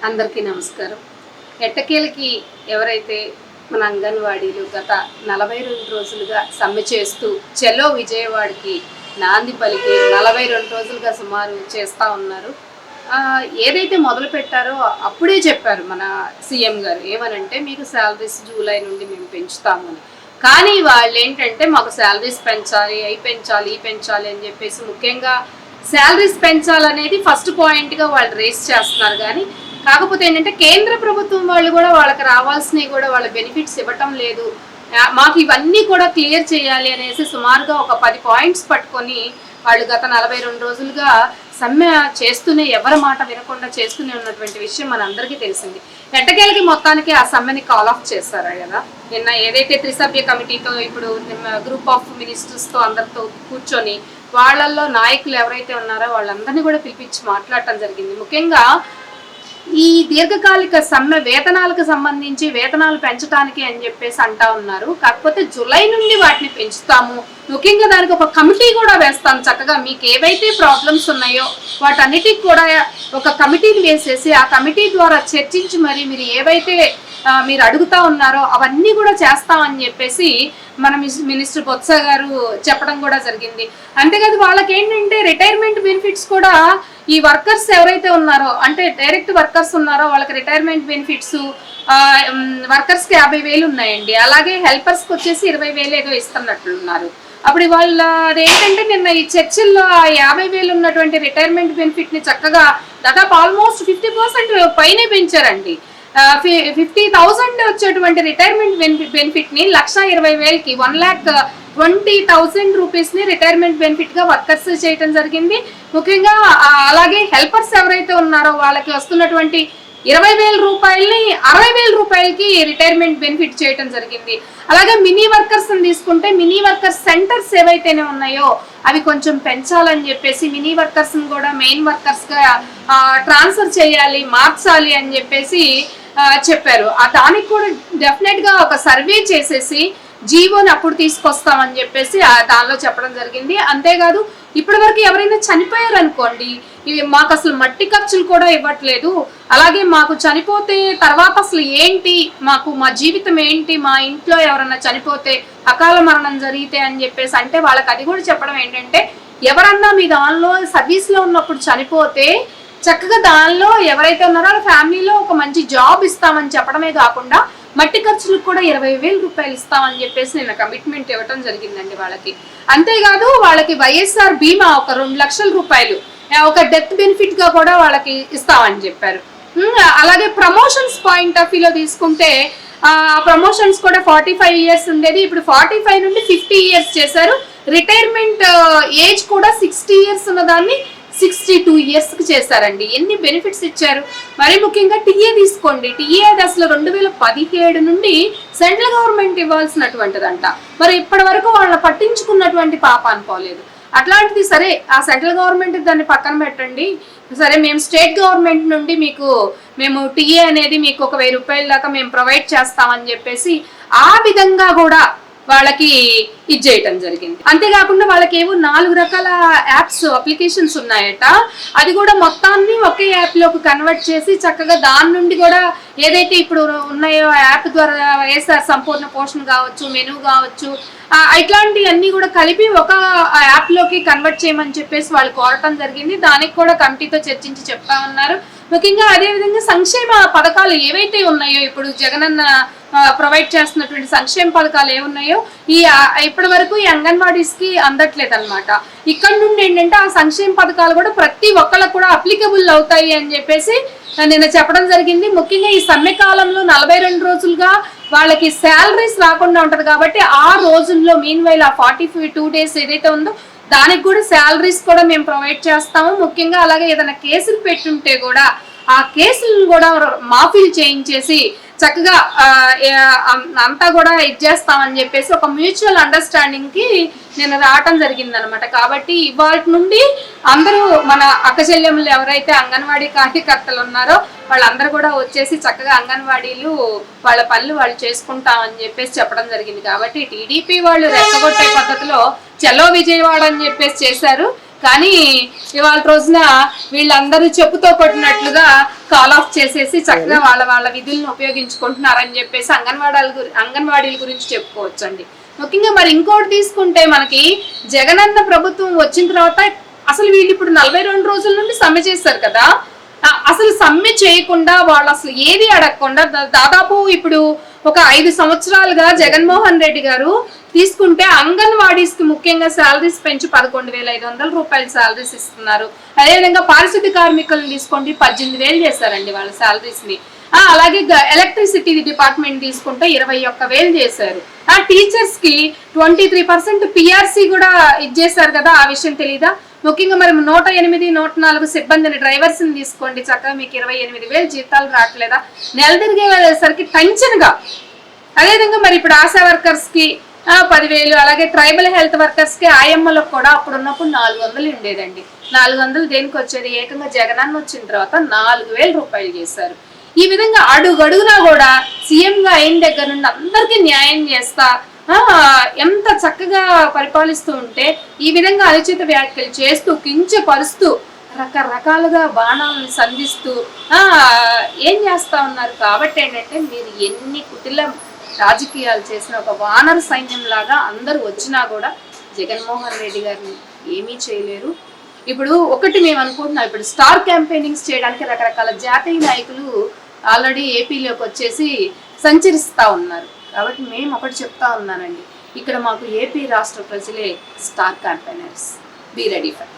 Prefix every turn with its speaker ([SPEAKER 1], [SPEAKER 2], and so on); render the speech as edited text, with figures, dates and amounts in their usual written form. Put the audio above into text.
[SPEAKER 1] అందరికీ నమస్కారం. ఎట్టకేలకి ఎవరైతే మన అంగన్వాడీలు గత 42 రోజులుగా సమ్మె చేస్తూ చలో విజయవాడకి నాంది పలికి 42 రోజులుగా సుమారు చేస్తూ ఉన్నారు. ఏదైతే మొదలు పెట్టారో అప్పుడే చెప్పారు మన సీఎం గారు. ఏమనంటే మీకు శాలరీస్ జూలై నుండి మేము పెంచుతామని. కానీ వాళ్ళు ఏంటంటే మాకు శాలరీస్ పెంచాలి, అవి పెంచాలి, ఈ పెంచాలి అని చెప్పేసి ముఖ్యంగా శాలరీస్ పెంచాలనేది ఫస్ట్ పాయింట్గా వాళ్ళు రేస్ చేస్తున్నారు. కానీ కాకపోతే ఏంటంటే కేంద్ర ప్రభుత్వం వాళ్ళు కూడా వాళ్ళకి రావాల్సినవి కూడా వాళ్ళ బెనిఫిట్స్ ఇవ్వటం లేదు. మాకు ఇవన్నీ కూడా క్లియర్ చేయాలి అనేసి సుమారుగా ఒక 10 పాయింట్స్ పట్టుకొని వాళ్ళు గత 42 రోజులుగా సమ్మె చేస్తూనే ఎవరి మాట వినకుండా చేస్తూనే ఉన్నటువంటి విషయం మనందరికీ తెలిసింది. ఎట్టకేలకి మొత్తానికి ఆ సమ్మెని కాల్ ఆఫ్ చేస్తారు కదా. నిన్న ఏదైతే త్రిసభ్య కమిటీతో ఇప్పుడు గ్రూప్ ఆఫ్ మినిస్టర్స్తో అందరితో కూర్చొని వాళ్ళల్లో నాయకులు ఎవరైతే ఉన్నారో వాళ్ళందరినీ కూడా పిలిపించి మాట్లాడటం జరిగింది. ముఖ్యంగా ఈ దీర్ఘకాలిక సమ్మె వేతనాలకు సంబంధించి వేతనాలు పెంచడానికి అని చెప్పేసి అంటా ఉన్నారు. కాకపోతే జూలై నుండి వాటిని పెంచుతాము, ముఖ్యంగా దానికి ఒక కమిటీ కూడా వేస్తాం. చక్కగా మీకు ఏవైతే ప్రాబ్లమ్స్ ఉన్నాయో వాటన్నిటికి కూడా ఒక కమిటీని వేసేసి ఆ కమిటీ ద్వారా చర్చించి మరి మీరు ఏవైతే మీరు అడుగుతా ఉన్నారో అవన్నీ కూడా చేస్తామని చెప్పేసి మన మినిస్టర్ బొత్స గారు చెప్పడం కూడా జరిగింది. అంతేకాదు వాళ్ళకి ఏంటంటే రిటైర్మెంట్ బెనిఫిట్స్ కూడా ఈ వర్కర్స్ ఎవరైతే ఉన్నారో అంటే డైరెక్ట్ వర్కర్స్ ఉన్నారో వాళ్ళకి రిటైర్మెంట్ బెనిఫిట్స్ వర్కర్స్కి 50,000 ఉన్నాయండి. అలాగే హెల్పర్స్కి వచ్చేసి 20,000 ఏదో ఇస్తున్నట్లున్నారు. అప్పుడు వాళ్ళ అదేంటంటే నిన్న ఈ చర్చల్లో ఆ 50,000 ఉన్నటువంటి రిటైర్మెంట్ బెనిఫిట్ని చక్కగా దాదాపు ఆల్మోస్ట్ 50% పైనే పెంచారండి. 50,000 వచ్చేటువంటి రిటైర్మెంట్ బెనిఫిట్ ని 1,20,000కి 1,20,000 రూపీస్ ని రిటైర్మెంట్ బెనిఫిట్ గా వర్కర్స్ చేయడం జరిగింది. ముఖ్యంగా అలాగే హెల్పర్స్ ఎవరైతే ఉన్నారో వాళ్ళకి వస్తున్నటువంటి 20,000 రూపాయలని 60,000 రూపాయలకి రిటైర్మెంట్ బెనిఫిట్ చేయడం జరిగింది. అలాగే మినీ వర్కర్స్ తీసుకుంటే మినీ వర్కర్స్ సెంటర్స్ ఏవైతేనే ఉన్నాయో అవి కొంచెం పెంచాలని చెప్పేసి మినీ వర్కర్స్ కూడా మెయిన్ వర్కర్స్ గా ట్రాన్స్ఫర్ చేయాలి, మార్చాలి అని చెప్పేసి చెప్పారు. దానికి కూడా డెఫినెట్ గా ఒక సర్వే చేసేసి జీవోని అప్పుడు తీసుకొస్తామని చెప్పేసి దానిలో చెప్పడం జరిగింది. అంతేకాదు ఇప్పటి వరకు ఎవరైనా చనిపోయారు అనుకోండి, ఇవి మాకు అసలు మట్టి ఖర్చులు కూడా ఇవ్వట్లేదు, అలాగే మాకు చనిపోతే తర్వాత అసలు ఏంటి, మాకు మా జీవితం ఏంటి, మా ఇంట్లో ఎవరన్నా చనిపోతే అకాల మరణం జరిగితే అని చెప్పేసి అంటే వాళ్ళకి అది కూడా చెప్పడం ఏంటంటే ఎవరన్నా మీ దానిలో సర్వీస్లో ఉన్నప్పుడు చనిపోతే చక్కగా దానిలో ఎవరైతే ఉన్నారో వాళ్ళ ఫ్యామిలీలో ఒక మంచి జాబ్ ఇస్తామని చెప్పడమే కాకుండా మట్టి ఖర్చులకు కూడా 20,000 రూపాయలు ఇస్తామని చెప్పేసి నేను కమిట్మెంట్ ఇవ్వటం జరిగిందండి వాళ్ళకి. అంతేకాదు వాళ్ళకి వైఎస్ఆర్ బీమా ఒక 2 లక్షల రూపాయలు ఒక డెత్ బెనిఫిట్ గా కూడా వాళ్ళకి ఇస్తామని చెప్పారు. అలాగే ప్రమోషన్స్ పాయింట్ ఆఫ్ వ్యూలో తీసుకుంటే ప్రమోషన్స్ కూడా 45 ఇయర్స్ ఉండేది, ఇప్పుడు 45 నుండి 50 ఇయర్స్ చేశారు. రిటైర్మెంట్ ఏజ్ కూడా 60 ఇయర్స్ ఉన్నదాన్ని 62 ఇయర్స్కి చేశారండి. ఎన్ని బెనిఫిట్స్ ఇచ్చారు. మరి ముఖ్యంగా టీఏ తీసుకోండి, టీఏ అది అసలు 2017 నుండి సెంట్రల్ గవర్నమెంట్ ఇవ్వాల్సినటువంటిదంట. మరి ఇప్పటి వరకు వాళ్ళని పట్టించుకున్నటువంటి పాప అనుకోలేదు. అట్లాంటిది సరే ఆ సెంట్రల్ గవర్నమెంట్ దాన్ని పక్కన పెట్టండి, సరే మేము స్టేట్ గవర్నమెంట్ నుండి మేము టీఏ అనేది మీకు ఒక 1,000 రూపాయల దాకా మేము ప్రొవైడ్ చేస్తామని చెప్పేసి ఆ విధంగా కూడా వాళ్ళకి ఇది చేయటం జరిగింది. అంతేకాకుండా వాళ్ళకి ఏవో 4 రకాల యాప్స్ అప్లికేషన్స్ ఉన్నాయట, అది కూడా మొత్తాన్ని ఒకే యాప్ లోకి కన్వర్ట్ చేసి చక్కగా దాని నుండి కూడా ఏదైతే ఇప్పుడు ఉన్నాయో యాప్ ద్వారా వైఎస్ఆర్ సంపూర్ణ పోషణ కావచ్చు, మెనూ కావచ్చు, ఇట్లాంటివన్నీ కూడా కలిపి ఒక యాప్ లోకి కన్వర్ట్ చేయమని చెప్పేసి వాళ్ళు కోరటం జరిగింది. దానికి కూడా కమిటీతో చర్చించి చెప్తా ఉన్నారు. ముఖ్యంగా అదేవిధంగా సంక్షేమ పథకాలు ఏవైతే ఉన్నాయో ఇప్పుడు జగనన్న ప్రొవైడ్ చేస్తున్నటువంటి సంక్షేమ పథకాలు ఏమున్నాయో ఇప్పటి వరకు ఈ అంగన్వాడీస్ కి అందట్లేదు అనమాట. ఇక్కడ నుండి ఏంటంటే ఆ సంక్షేమ పథకాలు కూడా ప్రతి ఒక్కళ్ళకు కూడా అప్లికబుల్ అవుతాయి అని చెప్పేసి నిన్న చెప్పడం జరిగింది. ముఖ్యంగా ఈ సమ్మె కాలంలో 42 రోజులుగా వాళ్ళకి శాలరీస్ రాకుండా ఉంటది కాబట్టి ఆ రోజుల్లో మీన్ వైల్ ఆ 42 డేస్ ఏదైతే ఉందో దానికి కూడా శాలరీస్ కూడా మేము ప్రొవైడ్ చేస్తాము. ముఖ్యంగా అలాగే ఏదైనా కేసులు పెట్టుంటే కూడా ఆ కేసులను కూడా మాఫీలు చేయించేసి చక్కగా అంతా కూడా ఇచ్చేస్తామని చెప్పేసి ఒక మ్యూచువల్ అండర్స్టాండింగ్ కి నేను రావటం జరిగిందనమాట. కాబట్టి ఇవాళ నుండి అందరూ మన అక్కచెల్లెములు ఎవరైతే అంగన్వాడీ కార్యకర్తలు ఉన్నారో వాళ్ళందరూ కూడా వచ్చేసి చక్కగా అంగన్వాడీలు వాళ్ళ పనులు వాళ్ళు చేసుకుంటామని చెప్పేసి చెప్పడం జరిగింది. కాబట్టి టీడీపీ వాళ్ళు రెచ్చగొట్టే పద్ధతిలో చలో విజయవాడ అని చెప్పేసి చేశారు. కానీ ఇవాళ రోజున వీళ్ళందరూ చెప్పుతో కొట్టినట్లుగా కాల్ ఆఫ్ చేసేసి చక్కగా వాళ్ళ వాళ్ళ విధులను ఉపయోగించుకుంటున్నారని చెప్పేసి అంగన్వాడీల గురించి చెప్పుకోవచ్చండి. ముఖ్యంగా మరి ఇంకోటి తీసుకుంటే మనకి జగనన్న ప్రభుత్వం వచ్చిన తర్వాత అసలు వీళ్ళు ఇప్పుడు 42 రోజుల నుండి సమ్మె చేశారు కదా, అసలు సమ్మె చేయకుండా వాళ్ళు అసలు ఏది అడగకుండా దాదాపు ఇప్పుడు ఒక 5 సంవత్సరాలుగా జగన్మోహన్ రెడ్డి గారు తీసుకుంటే అంగన్వాడీస్ కి ముఖ్యంగా శాలరీస్ పెంచి 11,500 రూపాయలు శాలరీస్ ఇస్తున్నారు. అదేవిధంగా పారిశుద్ధ్య కార్మికులను తీసుకోండి 18,000 చేశారండి వాళ్ళ శాలరీస్ ని. అలాగే ఎలక్ట్రిసిటీ డిపార్ట్మెంట్ తీసుకుంటే 21,000 చేశారు. టీచర్స్ కి 23% పిఆర్సీ కూడా ఇచ్చేసారు కదా, ఆ విషయం తెలీదా? ముఖ్యంగా మరి 108, 104 సిబ్బందిని డ్రైవర్స్ ని తీసుకోండి, చక్కగా మీకు 28,000 జీతాలు రావట్లేదా? నెల తిరిగేసరికి టెన్షన్గా. అదేవిధంగా మరి ఇప్పుడు ఆశా వర్కర్స్ కి 10,000, అలాగే ట్రైబల్ హెల్త్ వర్కర్స్ కి ఆయమ్మలకు కూడా అప్పుడు ఉన్నప్పుడు 400 ఉండేదండి. 400 దేనికి వచ్చేది? ఏకంగా జగనన్న వచ్చిన తర్వాత 4,000 రూపాయలు చేశారు. ఈ విధంగా అడుగడుగునా కూడా సీఎం గా అయిన దగ్గర నుండి అందరికీ న్యాయం చేస్తా ఎంత చక్కగా పరిపాలిస్తూ ఉంటే ఈ విధంగా అనుచిత వ్యాఖ్యలు చేస్తూ కించపరుస్తూ రకరకాలుగా బాణాలను సంధిస్తూ ఏం చేస్తా ఉన్నారు. కాబట్టి ఏంటంటే మీరు ఎన్ని కుటిల రాజకీయాలు చేసిన ఒక వానర సైన్యం లాగా అందరూ వచ్చినా కూడా జగన్మోహన్ రెడ్డి గారిని ఏమీ చేయలేరు. ఇప్పుడు ఒకటి మేము అనుకుంటున్నాం, ఇప్పుడు స్టార్ క్యాంపెయినింగ్స్ చేయడానికి రకరకాల జాతీయ నాయకులు ఆల్రెడీ ఏపీలోకి వచ్చేసి సంచరిస్తూ ఉన్నారు. కాబట్టి మేము ఒకటి చెప్తా ఉన్నానండి, ఇక్కడ మాకు ఏపీ రాష్ట్ర ప్రజలే star campaigners. Be ready for